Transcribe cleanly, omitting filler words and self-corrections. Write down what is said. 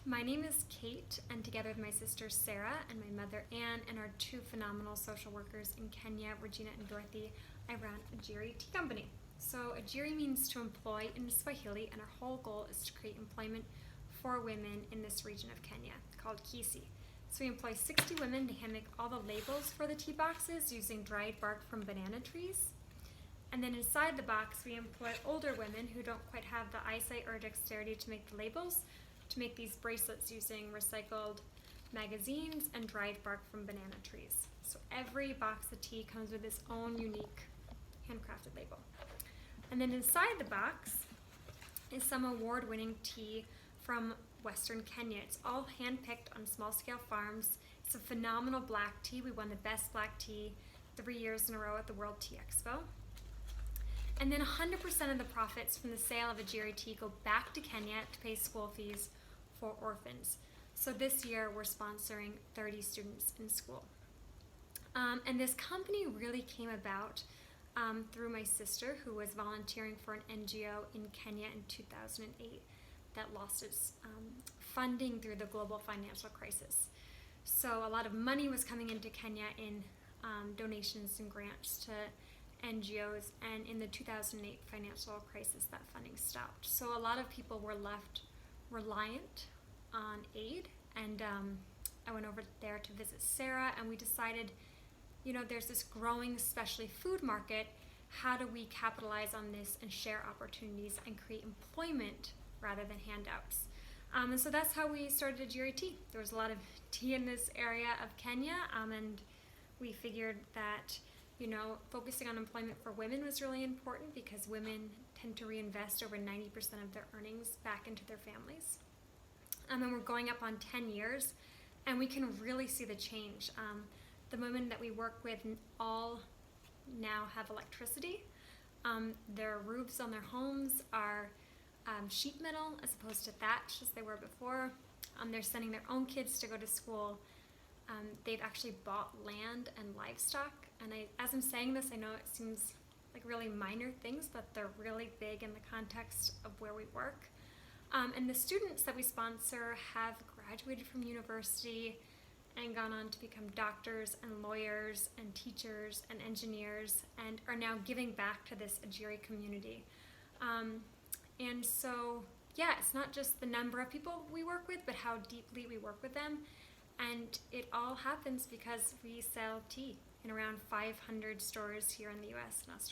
My name is Kate, and together with my sister Sarah and my mother Anne and our two phenomenal social workers in Kenya, Regina and Dorothy, I run Ajiri Tea Company. So Ajiri means to employ in Swahili, and our whole goal is to create employment for women in this region of Kenya called Kisii. So we employ 60 women to hand make all the labels for the tea boxes using dried bark from banana trees. And then inside the box, we employ older women who don't quite have the eyesight or dexterity to make the labels, to make these bracelets using recycled magazines and dried bark from banana trees. So every box of tea comes with its own unique handcrafted label. And then inside the box is some award-winning tea from Western Kenya. It's all hand-picked on small-scale farms. It's a phenomenal black tea. We won the best black tea 3 years in a row at the World Tea Expo. And then 100% of the profits from the sale of Ajiri tea go back to Kenya to pay school fees for orphans. So this year we're sponsoring 30 students in school. And this company really came about through my sister, who was volunteering for an NGO in Kenya in 2008 that lost its funding through the global financial crisis. So a lot of money was coming into Kenya in donations and grants to NGOs, and in the 2008 financial crisis that funding stopped. So a lot of people were left reliant on aid, and I went over there to visit Sarah, and we decided, you know, there's this growing specialty food market. How do we capitalize on this and share opportunities and create employment rather than handouts? And so that's how we started Ajiri Tea. There was a lot of tea in this area of Kenya, and we figured that, you know, focusing on employment for women was really important because women tend to reinvest over 90% of their earnings back into their families. And we're going up on 10 years, and we can really see the change. The women that we work with all now have electricity. Their roofs on their homes are sheet metal as opposed to thatch as they were before. They're sending their own kids to go to school. They've actually bought land and livestock, and as I'm saying this, I know it seems like really minor things, but they're really big in the context of where we work. And the students that we sponsor have graduated from university and gone on to become doctors and lawyers and teachers and engineers, and are now giving back to this Ajiri community. And so, yeah, it's not just the number of people we work with, but how deeply we work with them. And it all happens because we sell tea in around 500 stores here in the US and Australia.